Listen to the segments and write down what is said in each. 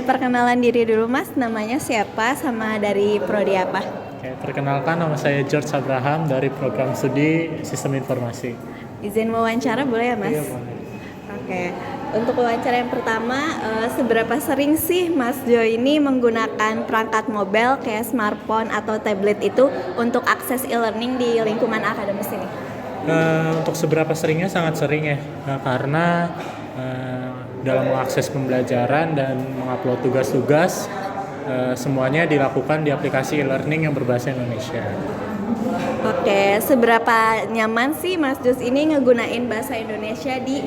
boleh perkenalan diri dulu Mas, namanya siapa sama dari prodi apa? Oke, perkenalkan nama saya George Abraham dari program studi Sistem Informasi. Izin wawancara boleh ya Mas? Iya, boleh. Oke, untuk wawancara yang pertama, seberapa sering sih Mas Jo ini menggunakan perangkat mobile kayak smartphone atau tablet itu untuk akses e-learning di lingkungan akademis ini? Untuk seberapa seringnya sangat sering ya, karena dalam mengakses pembelajaran dan mengupload tugas-tugas, semuanya dilakukan di aplikasi e-learning yang berbahasa Indonesia. Oke, seberapa nyaman sih Mas Jus ini ngegunain bahasa Indonesia di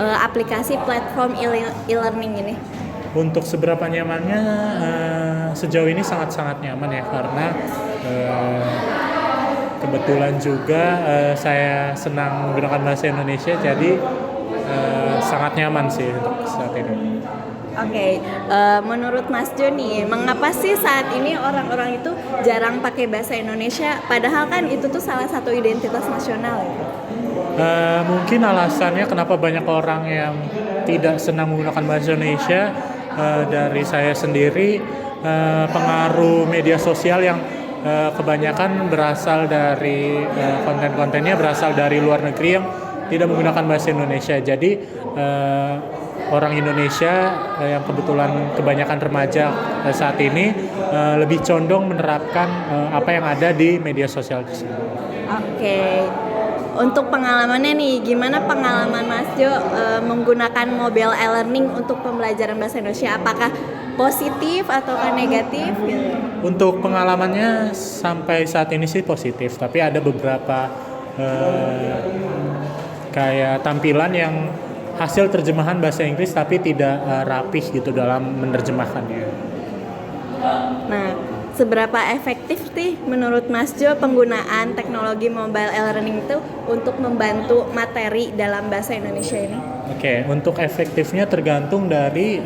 aplikasi platform e-learning ini? Untuk seberapa nyamannya, sejauh ini sangat-sangat nyaman ya, karena kebetulan juga saya senang menggunakan bahasa Indonesia, jadi sangat nyaman sih untuk saat ini. Oke, menurut Mas Jo nih, mengapa sih saat ini orang-orang itu jarang pakai bahasa Indonesia? Padahal kan itu tuh salah satu identitas nasional ya. Mungkin alasannya kenapa banyak orang yang tidak senang menggunakan bahasa Indonesia, dari saya sendiri, pengaruh media sosial yang kebanyakan berasal dari konten-kontennya berasal dari luar negeri yang tidak menggunakan bahasa Indonesia. Jadi orang Indonesia yang kebetulan kebanyakan remaja saat ini lebih condong menerapkan apa yang ada di media sosial tersebut. Oke, untuk pengalamannya nih, gimana pengalaman Mas Jo menggunakan mobile e-learning untuk pembelajaran bahasa Indonesia? Apakah positif atau negatif gitu? Untuk pengalamannya sampai saat ini sih positif, tapi ada beberapa kayak tampilan yang hasil terjemahan bahasa Inggris tapi tidak rapih gitu dalam menerjemahkannya. Nah, seberapa efektif sih menurut Mas Jo penggunaan teknologi mobile e-learning itu untuk membantu materi dalam bahasa Indonesia ini? Oke, untuk efektifnya tergantung dari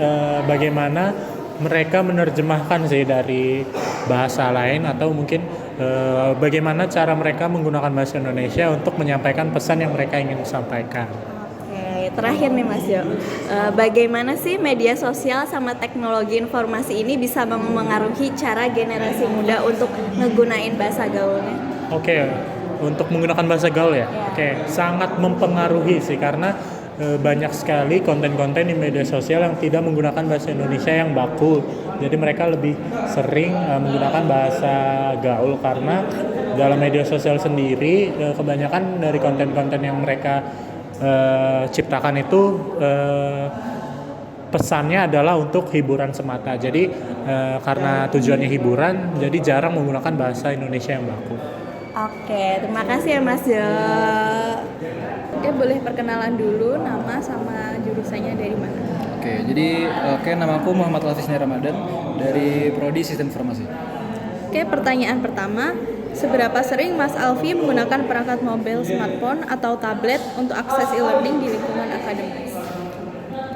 bagaimana mereka menerjemahkan sih dari bahasa lain, atau mungkin bagaimana cara mereka menggunakan bahasa Indonesia untuk menyampaikan pesan yang mereka ingin sampaikan. Oke, terakhir nih Mas Jo, bagaimana sih media sosial sama teknologi informasi ini bisa memengaruhi cara generasi muda untuk ngegunain bahasa gaulnya? Oke, untuk menggunakan bahasa gaul ya. Oke, sangat mempengaruhi sih, karena banyak sekali konten-konten di media sosial yang tidak menggunakan bahasa Indonesia yang baku. Jadi mereka lebih sering menggunakan bahasa gaul, karena dalam media sosial sendiri kebanyakan dari konten-konten yang mereka ciptakan itu pesannya adalah untuk hiburan semata. Jadi karena tujuannya hiburan, jadi jarang menggunakan bahasa Indonesia yang baku. Oke, terima kasih ya Mas Jo. Oke, boleh perkenalan dulu nama sama jurusannya dari mana? Oke, nama aku Muhammad Lafisni Ramadan dari Prodi Sistem Informasi. Oke, pertanyaan pertama, seberapa sering Mas Alfi menggunakan perangkat mobile, smartphone, atau tablet untuk akses e-learning di lingkungan akademis?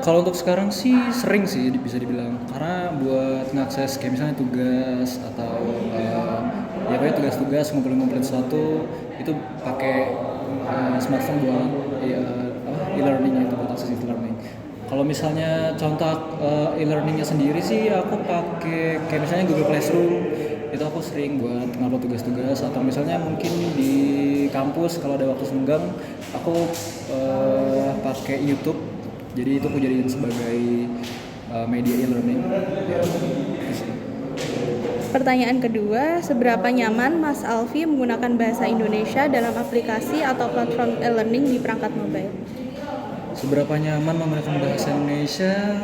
Kalau untuk sekarang sih sering sih bisa dibilang, karena buat ngakses kayak misalnya tugas atau ya kayak tugas-tugas ngumpulin sesuatu itu pakai smartphone buat e-learningnya itu, buat akses e-learning. Kalau misalnya contoh e-learningnya sendiri sih aku pakai kayak misalnya Google Classroom, itu aku sering buat ngupload tugas-tugas, atau misalnya mungkin di kampus kalau ada waktu senggang aku pakai YouTube, jadi itu aku jadiin sebagai media e-learning ya, itu sih. Pertanyaan kedua, seberapa nyaman Mas Alfi menggunakan bahasa Indonesia dalam aplikasi atau platform e-learning di perangkat mobile? Seberapa nyaman menggunakan bahasa Indonesia?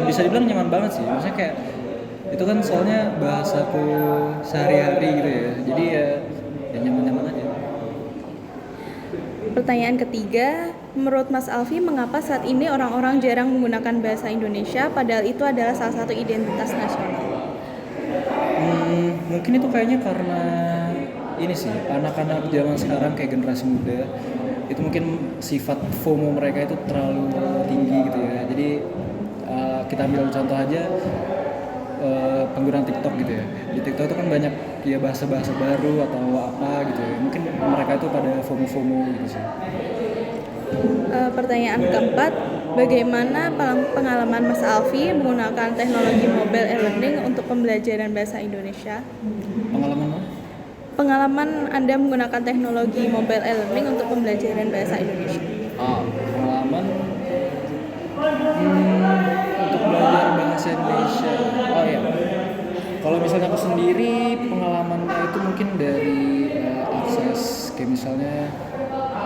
Bisa dibilang nyaman banget sih, maksudnya kayak itu kan soalnya bahasaku sehari-hari gitu ya, jadi ya nyaman-nyaman aja. Pertanyaan ketiga, menurut Mas Alfi mengapa saat ini orang-orang jarang menggunakan bahasa Indonesia padahal itu adalah salah satu identitas nasional? Mungkin itu kayaknya karena ini sih, anak-anak zaman sekarang kayak generasi muda itu mungkin sifat FOMO mereka itu terlalu tinggi gitu ya. Jadi kita ambil contoh aja penggunaan TikTok gitu ya. Di TikTok itu kan banyak ya bahasa-bahasa baru atau apa gitu ya. Mungkin mereka itu pada FOMO gitu sih. Pertanyaan keempat, Bagaimana pengalaman Mas Alfi menggunakan teknologi mobile e-learning untuk pembelajaran bahasa Indonesia? Pengalaman apa? Pengalaman Anda menggunakan teknologi mobile e-learning untuk pembelajaran bahasa Indonesia. Pengalaman untuk belajar bahasa Indonesia. Oh iya. Kalau misalnya aku sendiri pengalamannya itu mungkin dari akses kayak misalnya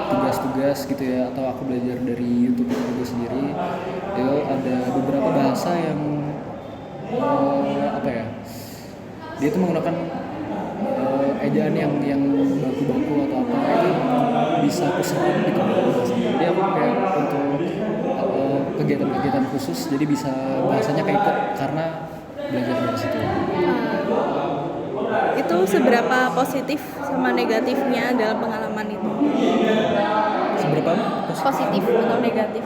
tugas-tugas gitu ya, atau aku belajar dari YouTube juga sendiri. Itu ada beberapa bahasa yang apa ya? Dia itu menggunakan ejaan yang baku-baku atau apa itu bisa aku serap gitu. Jadi aku kayak untuk kegiatan-kegiatan khusus jadi bisa bahasanya kayak ikut karena belajar dari situ. Itu seberapa positif sama negatifnya dalam pengalaman itu? Seberapa Positif atau negatif?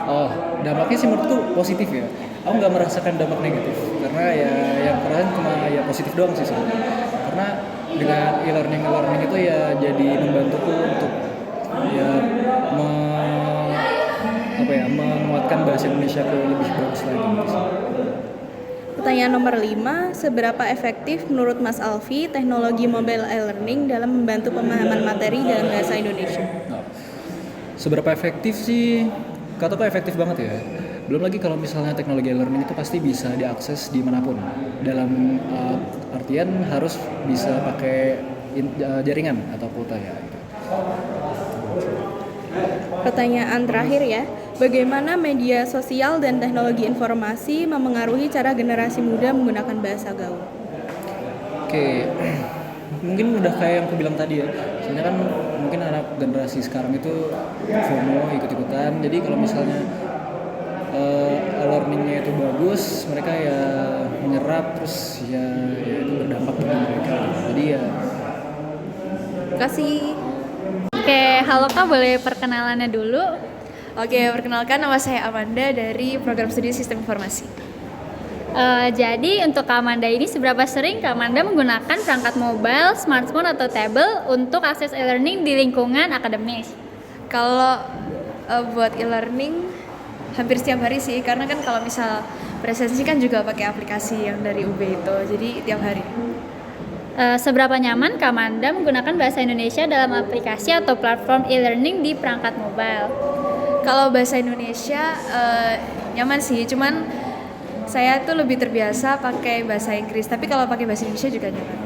Dampaknya sih menurutku positif ya. Aku nggak merasakan dampak negatif karena ya yang keren cuma ya positif doang sih sebenarnya. Karena dengan e-learning itu ya jadi membantuku untuk ya menguatkan bahasa Indonesia ke lebih bagus lagi gitu sih. Pertanyaan nomor 5, seberapa efektif menurut Mas Alfi teknologi mobile e-learning dalam membantu pemahaman materi dalam bahasa Indonesia? Seberapa efektif sih? Kataku efektif banget ya. Belum lagi kalau misalnya teknologi e-learning itu pasti bisa diakses dimanapun. Dalam artian harus bisa pakai jaringan atau kuota ya. Pertanyaan terakhir ya, bagaimana media sosial dan teknologi informasi memengaruhi cara generasi muda menggunakan bahasa gaul? Oke, mungkin udah kayak yang aku bilang tadi ya. Soalnya kan mungkin anak generasi sekarang itu FOMO ikut-ikutan. Jadi kalau misalnya learningnya itu bagus, mereka ya menyerap terus ya itu berdampak bagi mereka. Jadi ya. Terima kasih. Oke, halo Kak, boleh perkenalannya dulu? Oke, perkenalkan nama saya Amanda dari Program Studi Sistem Informasi. Jadi untuk Kak Amanda ini seberapa sering Kak Amanda menggunakan perangkat mobile, smartphone atau tablet untuk akses e-learning di lingkungan akademis? Kalau buat e-learning hampir setiap hari sih, karena kan kalau misal presensi kan juga pakai aplikasi yang dari UB itu, jadi tiap hari. Seberapa nyaman Kak Amanda menggunakan bahasa Indonesia dalam aplikasi atau platform e-learning di perangkat mobile? Kalau bahasa Indonesia nyaman sih, cuman saya tuh lebih terbiasa pakai bahasa Inggris, tapi kalau pakai bahasa Indonesia juga nyaman.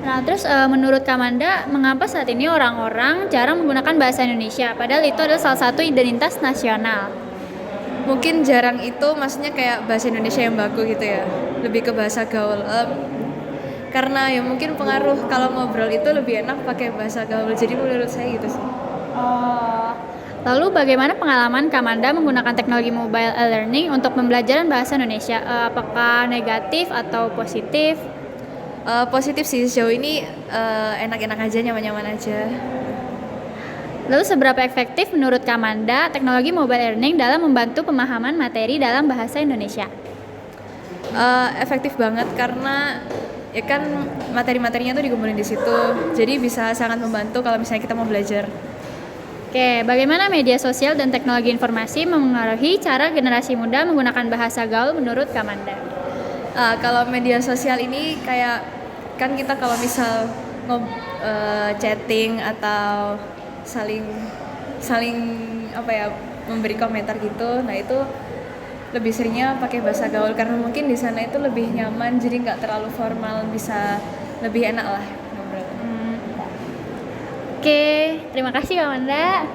Nah, terus menurut Kak Amanda, mengapa saat ini orang-orang jarang menggunakan bahasa Indonesia, padahal itu adalah salah satu identitas nasional? Mungkin jarang itu maksudnya kayak bahasa Indonesia yang baku gitu ya, lebih ke bahasa gaul. Karena ya mungkin pengaruh kalau ngobrol itu lebih enak pakai bahasa gaul, jadi menurut saya gitu sih. Lalu bagaimana pengalaman Kak Amanda menggunakan teknologi mobile e-learning untuk pembelajaran bahasa Indonesia? Apakah negatif atau positif? Positif sih, sejauh ini enak-enak aja, nyaman-nyaman aja. Lalu seberapa efektif menurut Kak Amanda teknologi mobile e-learning dalam membantu pemahaman materi dalam bahasa Indonesia? Efektif banget karena ya kan materi-materinya tuh dikumpulin di situ, jadi bisa sangat membantu kalau misalnya kita mau belajar. Oke, bagaimana media sosial dan teknologi informasi memengaruhi cara generasi muda menggunakan bahasa gaul menurut Kak Amanda? Kalau media sosial ini kayak kan kita kalau misal chatting atau saling apa ya, memberi komentar gitu, nah itu lebih seringnya pakai bahasa gaul karena mungkin di sana itu lebih nyaman, jadi nggak terlalu formal, bisa lebih enak lah ngobrol. Oke, terima kasih Kak Amanda.